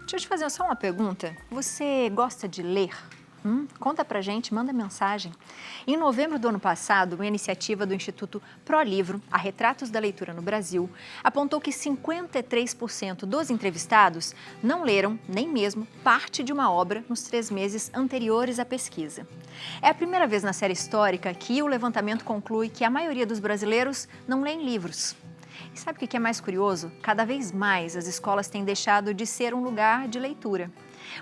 Deixa eu te fazer só uma pergunta. Você gosta de ler? Conta pra gente, manda mensagem. Em novembro do ano passado, uma iniciativa do Instituto ProLivro, a Retratos da Leitura no Brasil, apontou que 53% dos entrevistados não leram nem mesmo parte de uma obra nos 3 meses anteriores à pesquisa. É a primeira vez na série histórica que o levantamento conclui que a maioria dos brasileiros não leem livros. E sabe o que é mais curioso? Cada vez mais as escolas têm deixado de ser um lugar de leitura.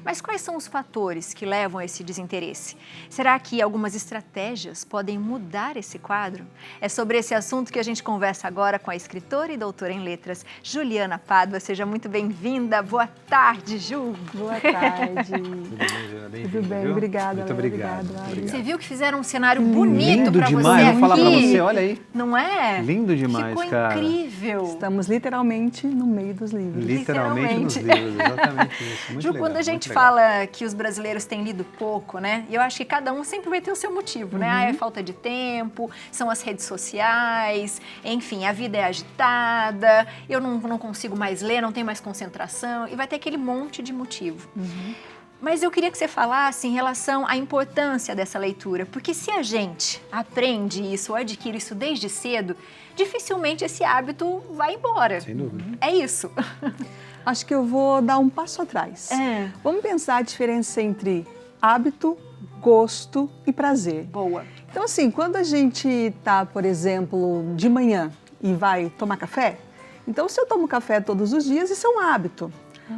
Mas quais são os fatores que levam a esse desinteresse? Será que algumas estratégias podem mudar esse quadro? É sobre esse assunto que a gente conversa agora com a escritora e doutora em letras, Juliana Pádua. Seja muito bem-vinda. Boa tarde, Ju. Boa tarde. Tudo bem, Juliana? Bem-vinda, Tudo bem, viu? obrigada. Muito obrigado. Você viu que fizeram um cenário bonito Lindo para você demais, aqui? vou falar pra você, olha aí. Não é? Lindo demais, Ficou cara. incrível. Estamos literalmente no meio dos livros. Literalmente nos livros, exatamente isso. Muito Ju, legal, quando a gente muito legal. fala que os brasileiros têm lido pouco, né? Eu acho que cada um sempre vai ter o seu motivo, né? É falta de tempo, são as redes sociais, enfim, a vida é agitada, eu não consigo mais ler, não tenho mais concentração, e vai ter aquele monte de motivo. Mas eu queria que você falasse em relação à importância dessa leitura, porque se a gente aprende isso ou adquire isso desde cedo, dificilmente esse hábito vai embora. Sem dúvida. É isso. Acho que eu vou dar um passo atrás. Vamos pensar a diferença entre hábito, gosto e prazer. Boa. Então, assim, quando a gente está, por exemplo, de manhã e vai tomar café, então se eu tomo café todos os dias, isso é um hábito.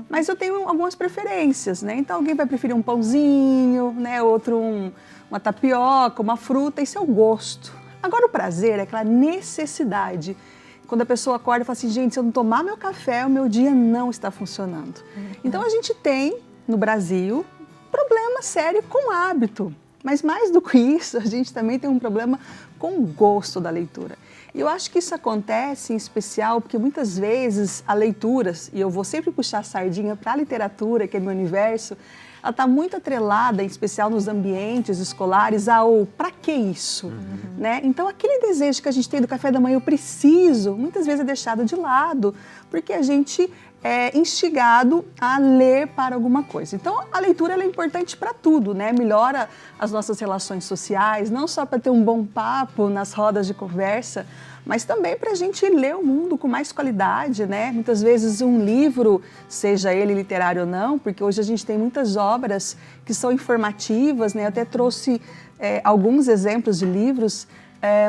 Mas eu tenho algumas preferências, né? Então alguém vai preferir um pãozinho, né? Outro uma tapioca, uma fruta, isso é o gosto. Agora o prazer é aquela necessidade. Quando a pessoa acorda e fala assim, gente, se eu não tomar meu café, o meu dia não está funcionando. Então a gente tem, no Brasil, problema sério com hábito. Mas mais do que isso, a gente também tem um problema com o gosto da leitura. E eu acho que isso acontece em especial porque muitas vezes a leitura, e eu vou sempre puxar a sardinha para a literatura, que é meu universo, ela está muito atrelada, em especial nos ambientes escolares, ao para que isso? Né? Então, aquele desejo que a gente tem do café da manhã, eu preciso, muitas vezes é deixado de lado, porque a gente é instigado a ler para alguma coisa. Então, a leitura ela é importante para tudo, né? Melhora as nossas relações sociais, não só para ter um bom papo nas rodas de conversa, mas também para a gente ler o mundo com mais qualidade, né? Muitas vezes um livro, seja ele literário ou não, porque hoje a gente tem muitas obras que são informativas, né? Eu até trouxe alguns exemplos de livros,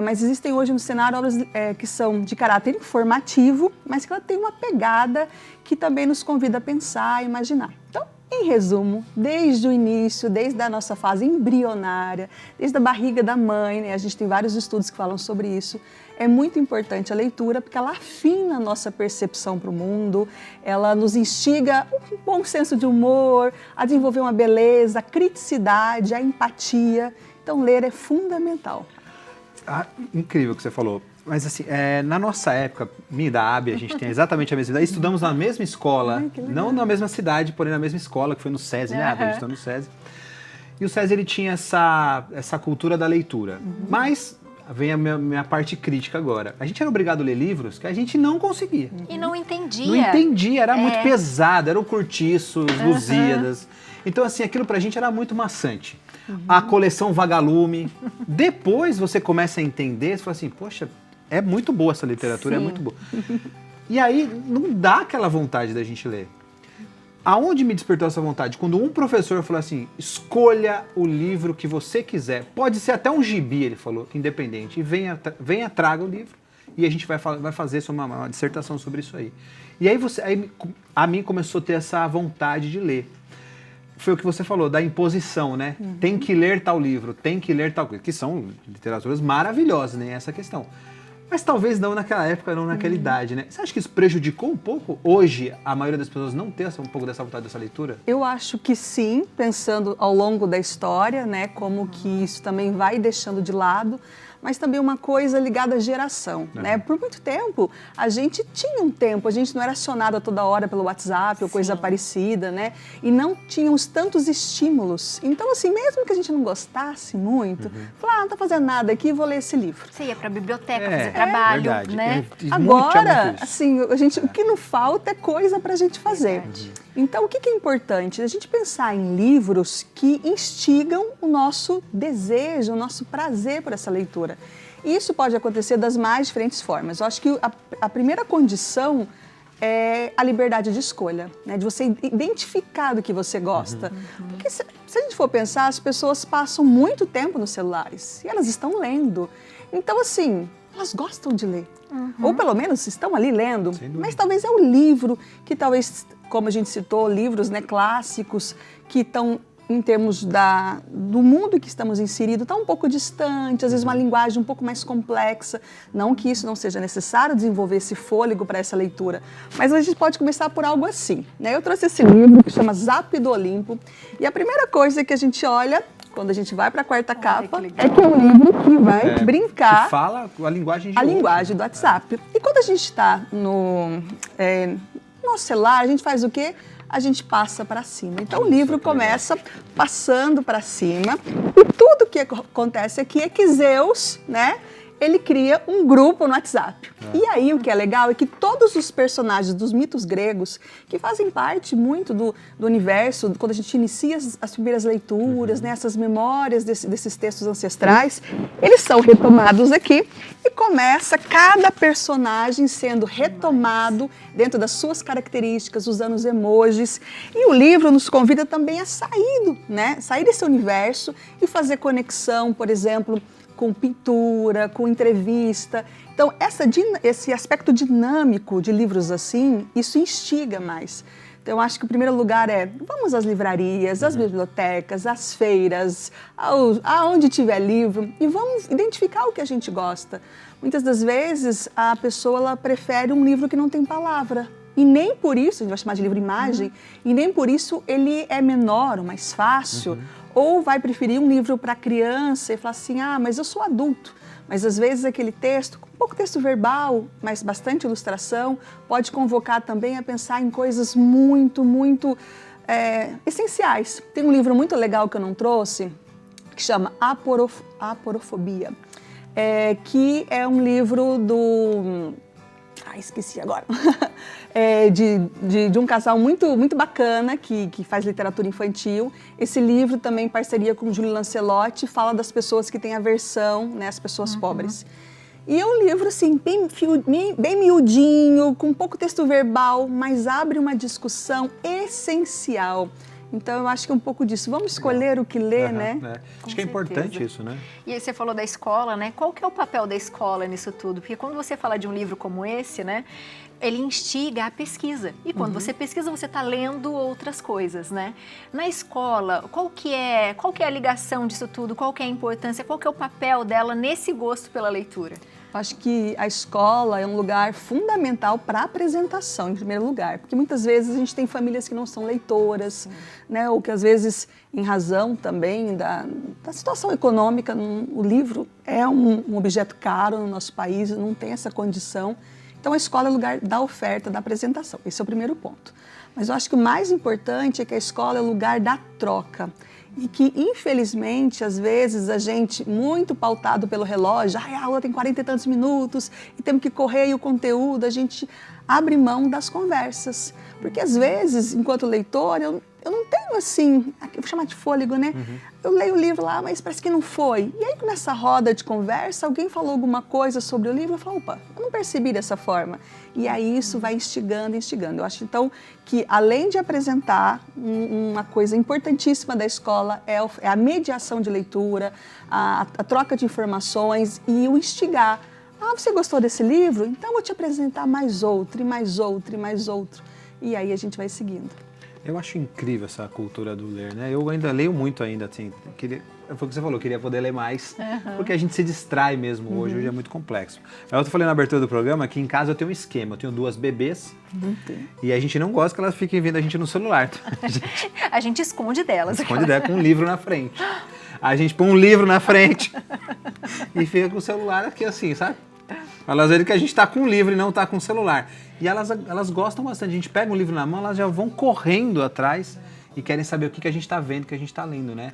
mas existem hoje no cenário obras que são de caráter informativo, mas que ela tem uma pegada que também nos convida a pensar, a imaginar. Então, em resumo, desde o início, desde a nossa fase embrionária, desde a barriga da mãe, né, a gente tem vários estudos que falam sobre isso, é muito importante a leitura porque ela afina a nossa percepção para o mundo, ela nos instiga um bom senso de humor, a desenvolver uma beleza, a criticidade, a empatia. Então, ler é fundamental. Incrível o que você falou. Mas assim, na nossa época, minha idade, a gente tem exatamente a mesma idade, estudamos na mesma escola, não na mesma cidade, porém na mesma escola, que foi no SESI, né? A gente estudou no SESI. E o SESI, ele tinha essa cultura da leitura. Mas vem a minha parte crítica agora. A gente era obrigado a ler livros que a gente não conseguia. E não entendia. Não entendia, era muito pesado, era o Curtiço, os Lusíadas. Então, assim, aquilo pra gente era muito maçante. A coleção Vagalume. Depois você começa a entender, você fala assim, poxa, é muito boa essa literatura, Sim. é muito boa. E aí, não dá aquela vontade da gente ler. Aonde me despertou essa vontade? Quando um professor falou assim, escolha o livro que você quiser. Pode ser até um gibi, ele falou, independente. E venha traga o livro e a gente vai fazer uma dissertação sobre isso aí. E aí, a mim começou a ter essa vontade de ler. Foi o que você falou, da imposição, né? Tem que ler tal livro, tem que ler tal coisa. Que são literaturas maravilhosas, né? Essa questão. Mas talvez não naquela época, não naquela idade, né? Você acha que isso prejudicou um pouco hoje a maioria das pessoas não ter um pouco dessa vontade dessa leitura? Eu acho que sim, pensando ao longo da história, né, como que isso também vai deixando de lado, mas também uma coisa ligada à geração, né? Por muito tempo, a gente tinha um tempo, a gente não era acionada toda hora pelo WhatsApp ou coisa parecida, né? E não tínhamos tantos estímulos. Então, assim, mesmo que a gente não gostasse muito, falar, não tá fazendo nada aqui, vou ler esse livro. Você ia para a biblioteca fazer trabalho, verdade. né? Agora, assim, o que não falta é coisa para a gente fazer. Verdade. Então, o que é importante? A gente pensar em livros que instigam o nosso desejo, o nosso prazer por essa leitura. E isso pode acontecer das mais diferentes formas. Eu acho que a primeira condição é a liberdade de escolha, né? De você identificar do que você gosta. Porque se a gente for pensar, as pessoas passam muito tempo nos celulares e elas estão lendo. Então, assim, elas gostam de ler. Ou pelo menos estão ali lendo, mas talvez é o livro que talvez, como a gente citou, livros, né, clássicos que estão em termos do mundo em que estamos inseridos, está um pouco distante, às vezes uma linguagem um pouco mais complexa. Não que isso não seja necessário, desenvolver esse fôlego para essa leitura, mas a gente pode começar por algo assim, né? Eu trouxe esse livro que chama Zap do Olimpo, e a primeira coisa que a gente olha quando a gente vai para a quarta capa é que é um livro que vai brincar que fala a linguagem do WhatsApp. E quando a gente está no nosso celular, a gente faz o quê? A gente passa para cima. Então o livro começa passando para cima e tudo que acontece aqui é que Zeus, né, ele cria um grupo no WhatsApp. E aí o que é legal é que todos os personagens dos mitos gregos, que fazem parte muito do universo, quando a gente inicia as primeiras leituras, né, essas memórias desses textos ancestrais, eles são retomados aqui e começa cada personagem sendo retomado dentro das suas características, usando os emojis. E o livro nos convida também a sair desse universo e fazer conexão, por exemplo, com pintura, com entrevista. Então, esse aspecto dinâmico de livros assim, isso instiga mais. Então, eu acho que o primeiro lugar vamos às livrarias, às bibliotecas, às feiras, aonde tiver livro, e vamos identificar o que a gente gosta. Muitas das vezes, a pessoa ela prefere um livro que não tem palavra. E nem por isso, a gente vai chamar de livro-imagem, e nem por isso ele é menor ou mais fácil, ou vai preferir um livro para criança e falar assim, mas eu sou adulto. Mas às vezes aquele texto, com pouco texto verbal, mas bastante ilustração, pode convocar também a pensar em coisas muito, muito essenciais. Tem um livro muito legal que eu não trouxe, que chama Aporofobia, que é um livro do... esqueci agora. De um casal muito, muito bacana que faz literatura infantil. Esse livro também, em parceria com o Júlio Lancelotti, fala das pessoas que têm aversão, né, as pessoas pobres. E é um livro, assim, bem miudinho, com pouco texto verbal, mas abre uma discussão essencial. Então, eu acho que é um pouco disso. Vamos escolher o que ler, né? Acho que é importante isso, né? E aí você falou da escola, né? Qual que é o papel da escola nisso tudo? Porque quando você fala de um livro como esse, né? Ele instiga a pesquisa. E quando você pesquisa, você está lendo outras coisas, né? Na escola, qual que é a ligação disso tudo? Qual que é a importância? Qual que é o papel dela nesse gosto pela leitura? Eu acho que a escola é um lugar fundamental para a apresentação, em primeiro lugar, porque muitas vezes a gente tem famílias que não são leitoras, né, ou que às vezes, em razão também da situação econômica, o livro é um objeto caro no nosso país, não tem essa condição. Então a escola é o lugar da oferta, da apresentação, esse é o primeiro ponto. Mas eu acho que o mais importante é que a escola é o lugar da troca. E que, infelizmente, às vezes a gente, muito pautado pelo relógio, a aula tem 40 e tantos minutos e temos que correr e o conteúdo, a gente abre mão das conversas. Porque, às vezes, enquanto leitor, eu não tenho, assim, eu vou chamar de fôlego, né? Eu leio o livro lá, mas parece que não foi. E aí, nessa roda de conversa, alguém falou alguma coisa sobre o livro, eu falo, opa, eu não percebi dessa forma. E aí, isso vai instigando. Eu acho, então, que além de apresentar uma coisa importantíssima da escola, é a mediação de leitura, a troca de informações e o instigar. Você gostou desse livro? Então, eu vou te apresentar mais outro, e mais outro, e mais outro. E aí, a gente vai seguindo. Eu acho incrível essa cultura do ler, né? Eu ainda leio muito ainda, assim, foi o que você falou, eu queria poder ler mais, porque a gente se distrai mesmo hoje é muito complexo. Eu falei na abertura do programa que em casa eu tenho um esquema, eu tenho 2 bebês e a gente não gosta que elas fiquem vendo a gente no celular. A gente esconde delas. Esconde dela com um livro na frente. A gente põe um livro na frente e fica com o celular aqui assim, sabe? Elas veem que a gente tá com um livro e não tá com o celular. E elas gostam bastante. A gente pega um livro na mão, elas já vão correndo atrás e querem saber o que a gente tá vendo, o que a gente tá lendo, né?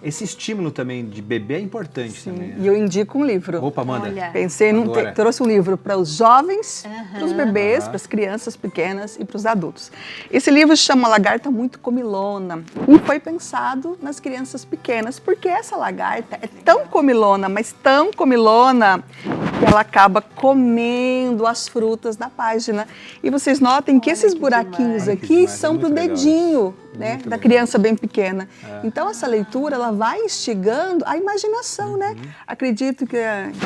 Esse estímulo também de bebê é importante também. Né? E eu indico um livro. Opa, manda. Olha. Pensei, trouxe um livro para os jovens, para os bebês, para as crianças pequenas e para os adultos. Esse livro se chama Lagarta Muito Comilona e foi pensado nas crianças pequenas, porque essa lagarta é tão comilona, mas tão comilona, que ela acaba comendo as frutas da página. E vocês notem que esses buraquinhos aqui são para o dedinho, né, da criança bem pequena. Então essa leitura, ela vai instigando a imaginação, né? Acredito que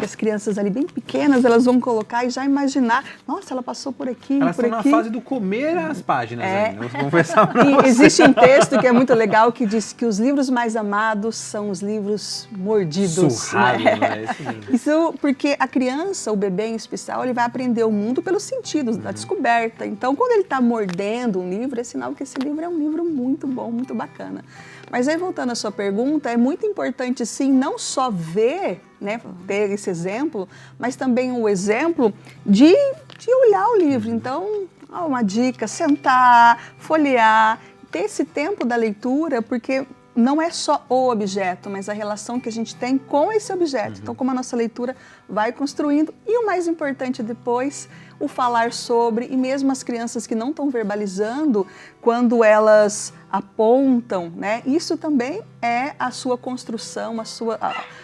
as crianças ali bem pequenas, elas vão colocar e já imaginar, nossa, ela passou por aqui, elas por estão aqui. na fase do comer as páginas ainda, vou confessar pra E você. existe um texto que é muito legal que diz que os livros mais amados são os livros mordidos. Surrado, né? né? Isso mesmo. Isso porque a criança, o bebê em especial, ele vai aprender o mundo pelos sentidos, da descoberta. Então, quando ele está mordendo um livro, é sinal que esse livro é um livro muito bom, muito bacana. Mas aí, voltando à sua pergunta, é muito importante, sim, não só ver, né, ter esse exemplo, mas também o exemplo de olhar o livro. Então, uma dica, sentar, folhear, ter esse tempo da leitura, porque não é só o objeto, mas a relação que a gente tem com esse objeto. Então, como a nossa leitura vai construindo. E o mais importante depois, o falar sobre, e mesmo as crianças que não estão verbalizando, quando elas apontam, né? Isso também é a sua construção,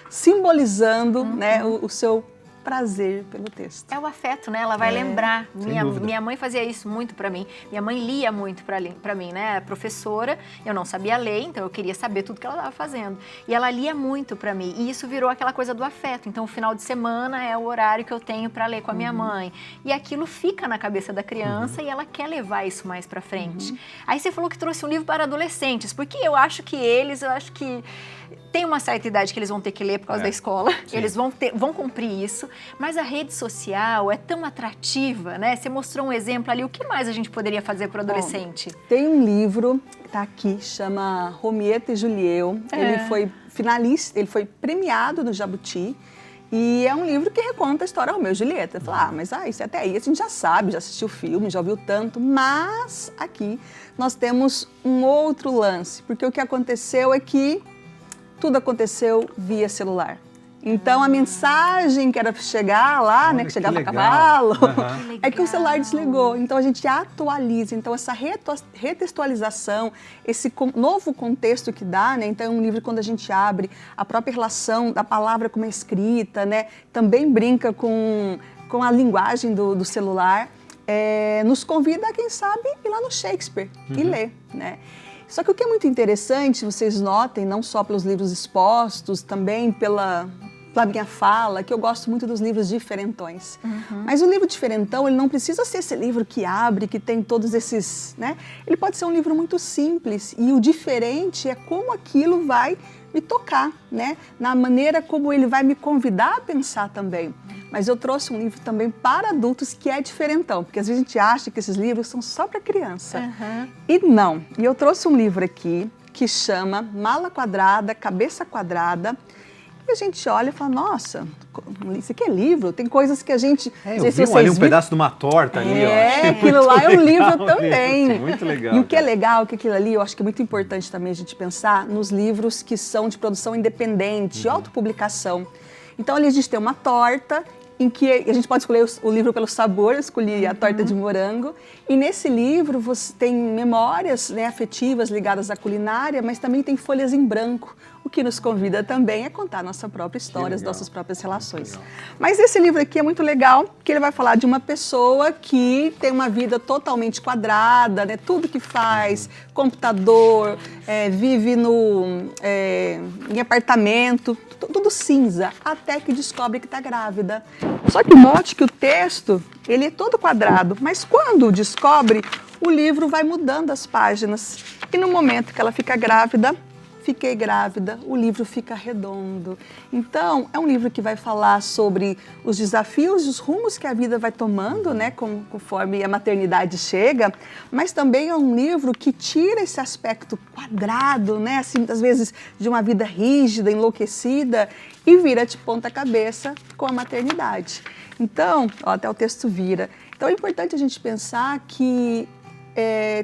simbolizando, né, o seu prazer pelo texto. É o afeto, né? Ela vai lembrar. Minha mãe fazia isso muito pra mim. Minha mãe lia muito pra mim, né? Professora, eu não sabia ler, então eu queria saber tudo que ela estava fazendo. E ela lia muito pra mim. E isso virou aquela coisa do afeto. Então, o final de semana é o horário que eu tenho pra ler com a minha mãe. E aquilo fica na cabeça da criança e ela quer levar isso mais pra frente. Aí você falou que trouxe um livro para adolescentes, porque eu acho que tem uma certa idade que eles vão ter que ler por causa da escola, eles vão cumprir isso, mas a rede social é tão atrativa, né? Você mostrou um exemplo ali, o que mais a gente poderia fazer para o adolescente? Tem um livro, tá aqui, chama Rometa e Julieu, ele foi finalista, ele foi premiado no Jabuti, e é um livro que reconta a história Romeu e Julieta. Eu falo, mas isso até aí a gente já sabe, já assistiu o filme, já ouviu tanto, mas aqui nós temos um outro lance, porque o que aconteceu é que tudo aconteceu via celular. Então, a mensagem que era chegar lá, Olha, né, que chegava a legal. cavalo, Uhum. é que o celular desligou. Então, a gente atualiza. Então, essa retextualização, esse novo contexto que dá, né? Então, é um livro quando a gente abre, a própria relação da palavra como é escrita, né? Também brinca com a linguagem do celular. Nos convida a, quem sabe, ir lá no Shakespeare e ler, né? Só que o que é muito interessante, vocês notem, não só pelos livros expostos, também pela minha fala, que eu gosto muito dos livros diferentões. Mas o livro diferentão, ele não precisa ser esse livro que abre, que tem todos esses, né? Ele pode ser um livro muito simples, e o diferente é como aquilo vai me tocar, né? Na maneira como ele vai me convidar a pensar também. Mas eu trouxe um livro também para adultos que é diferentão, porque às vezes a gente acha que esses livros são só para criança. E não. E eu trouxe um livro aqui que chama Mala Quadrada, Cabeça Quadrada. E a gente olha e fala, nossa, isso aqui é livro? Tem coisas que a gente... Eu vi ali um pedaço de uma torta ali, ó. Aquilo lá é um livro também. Muito legal. E o que é legal, que aquilo ali, eu acho que é muito importante também a gente pensar nos livros que são de produção independente, autopublicação. Então, ali a gente tem uma torta, em que a gente pode escolher o livro pelo sabor, eu escolhi a torta de morango. E nesse livro você tem memórias, né, afetivas ligadas à culinária, mas também tem folhas em branco, o que nos convida também a contar a nossa própria história, as nossas próprias relações. Mas esse livro aqui é muito legal, porque ele vai falar de uma pessoa que tem uma vida totalmente quadrada, né, tudo que faz, computador, vive em apartamento, tudo cinza, até que descobre que está grávida. Só que note que o texto, ele é todo quadrado, mas quando descobre, o livro vai mudando as páginas. E no momento que ela fica grávida, fiquei grávida, o livro fica redondo. Então, é um livro que vai falar sobre os desafios e os rumos que a vida vai tomando, né, conforme a maternidade chega, mas também é um livro que tira esse aspecto quadrado, né, assim, muitas vezes de uma vida rígida, enlouquecida, e vira de ponta cabeça com a maternidade. Então, ó, até o texto vira. Então, é importante a gente pensar que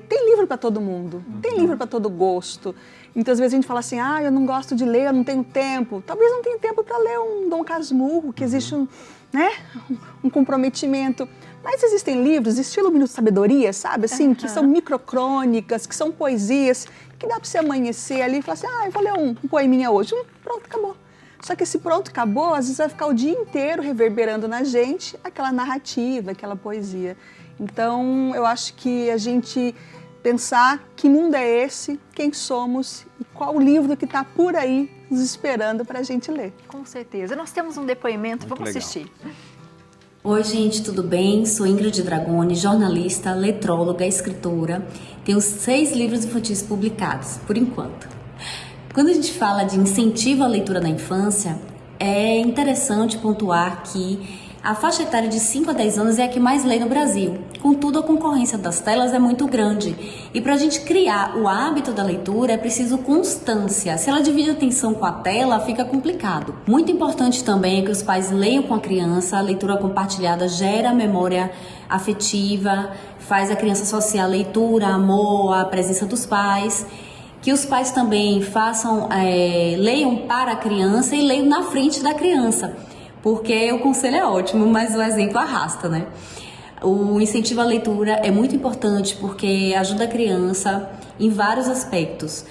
tem livro para todo mundo, tem livro para todo gosto. Então, às vezes a gente fala assim, eu não gosto de ler, eu não tenho tempo. Talvez não tenha tempo para ler um Dom Casmurro, que existe um comprometimento. Mas existem livros, estilo Minuto de Sabedoria, sabe? Assim, que são microcrônicas, que são poesias, que dá para você amanhecer ali e falar assim, eu vou ler um poeminha hoje. Pronto, acabou. Só que esse pronto, acabou, às vezes vai ficar o dia inteiro reverberando na gente aquela narrativa, aquela poesia. Então, eu acho que a gente pensar que mundo é esse, quem somos e qual livro que está por aí nos esperando para a gente ler. Com certeza. Nós temos um depoimento, Muito vamos legal. assistir. Oi, gente, tudo bem? Sou Ingrid Dragoni, jornalista, letróloga, escritora. Tenho 6 livros infantis publicados, por enquanto. Quando a gente fala de incentivo à leitura na infância, é interessante pontuar que a faixa etária de 5 a 10 anos é a que mais lê no Brasil. Contudo, a concorrência das telas é muito grande. E para a gente criar o hábito da leitura é preciso constância. Se ela divide a atenção com a tela, fica complicado. Muito importante também é que os pais leiam com a criança. A leitura compartilhada gera memória afetiva, faz a criança associar a leitura, amor, a presença dos pais. Que os pais também leiam para a criança e leiam na frente da criança. Porque o conselho é ótimo, mas o exemplo arrasta, né? O incentivo à leitura é muito importante porque ajuda a criança em vários aspectos.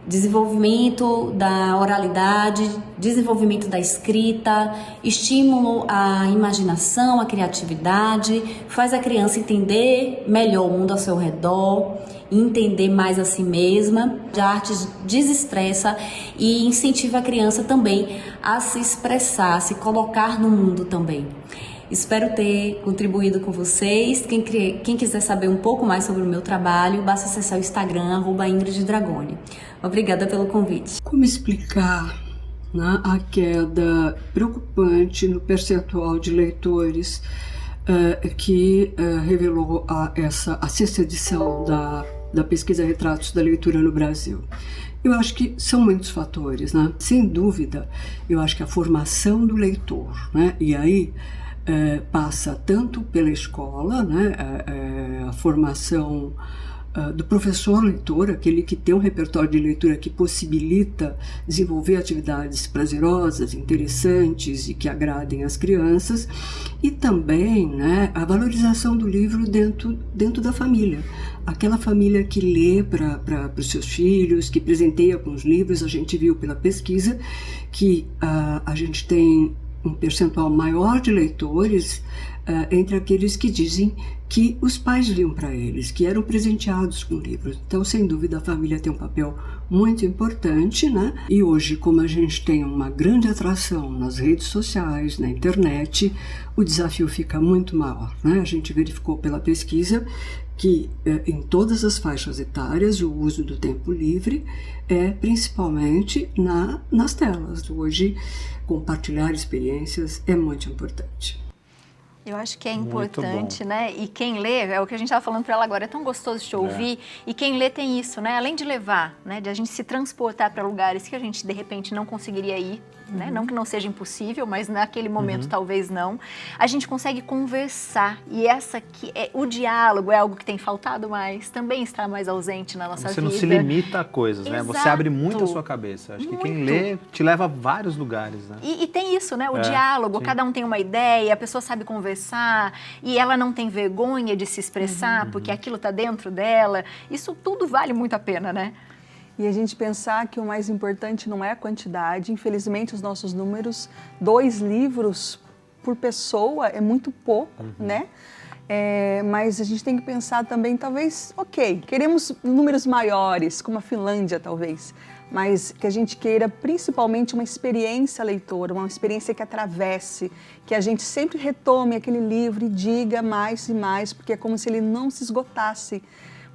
Desenvolvimento da oralidade, desenvolvimento da escrita, estímulo à imaginação, à criatividade, faz a criança entender melhor o mundo ao seu redor, entender mais a si mesma. A arte desestressa e incentiva a criança também a se expressar, a se colocar no mundo também. Espero ter contribuído com vocês. Quem quiser saber um pouco mais sobre o meu trabalho, basta acessar o Instagram, @IngridDragoni. Obrigada pelo convite. Como explicar a queda preocupante no percentual de leitores que revelou a 6ª edição da pesquisa Retratos da Leitura no Brasil? Eu acho que são muitos fatores, né? Sem dúvida, eu acho que a formação do leitor, né? E aí passa tanto pela escola, né? A formação do professor leitor, aquele que tem um repertório de leitura que possibilita desenvolver atividades prazerosas, interessantes e que agradem as crianças, e também, né, a valorização do livro dentro da família. Aquela família que lê para os seus filhos, que presenteia com os livros. A gente viu pela pesquisa que a gente tem um percentual maior de leitores entre aqueles que dizem que os pais liam para eles, que eram presenteados com livros. Então, sem dúvida, a família tem um papel muito importante, né? E hoje, como a gente tem uma grande atração nas redes sociais, na internet, o desafio fica muito maior, né? A gente verificou pela pesquisa que em todas as faixas etárias o uso do tempo livre é principalmente nas telas. Hoje, compartilhar experiências é muito importante. Eu acho que é Muito importante, bom. né? E quem lê, é o que a gente estava falando para ela agora, é tão gostoso de te ouvir. E quem lê tem isso, né? Além de levar, né? De a gente se transportar para lugares que a gente, de repente, não conseguiria ir, né? Não que não seja impossível, mas naquele momento talvez não. A gente consegue conversar. E o diálogo é algo que tem faltado mais, também está mais ausente na nossa Você vida. não se limita a coisas, né? Você abre muito a Exato. sua cabeça. Acho que Muito. quem lê te leva a vários lugares, né? E tem isso, né? O diálogo, sim. cada um tem uma ideia, a pessoa sabe conversar e ela não tem vergonha de se expressar porque aquilo está dentro dela. Isso tudo vale muito a pena, né? E a gente pensar que o mais importante não é a quantidade. Infelizmente, os nossos números, 2 livros por pessoa é muito pouco, né? Mas a gente tem que pensar também, talvez, queremos números maiores, como a Finlândia, talvez, mas que a gente queira principalmente uma experiência leitora, uma experiência que atravesse, que a gente sempre retome aquele livro e diga mais e mais, porque é como se ele não se esgotasse.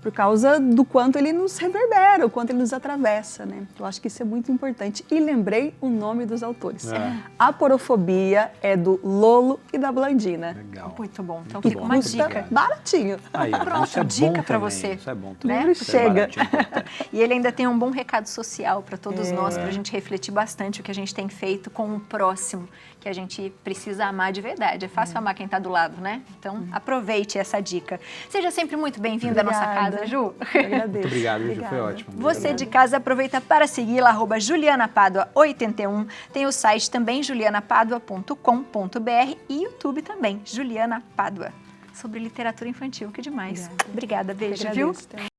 por causa do quanto ele nos reverbera, o quanto ele nos atravessa, né? Eu acho que isso é muito importante. E lembrei o nome dos autores. Aporofobia é do Lolo e da Blandina. Legal. Muito bom. Então Muito fica bom, uma muito dica. obrigado. Baratinho. Aí, Pronto, isso é dica bom pra também, você. Isso é bom também. Né? Livro Isso é chega. baratinho, importante. E ele ainda tem um bom recado social para todos nós, para a gente refletir bastante o que a gente tem feito com o próximo, que a gente precisa amar de verdade. É fácil amar quem está do lado, né? Então, aproveite essa dica. Seja sempre muito bem-vinda à nossa Obrigada. casa, Ju. Eu agradeço. Muito obrigado, Ju, foi Obrigada. ótimo. Você de casa aproveita para segui-la, @JulianaPádua81. Tem o site também, julianapadua.com.br e YouTube também, Juliana Pádua. Sobre literatura infantil, que demais. Obrigada, beijo, viu? Agradeço.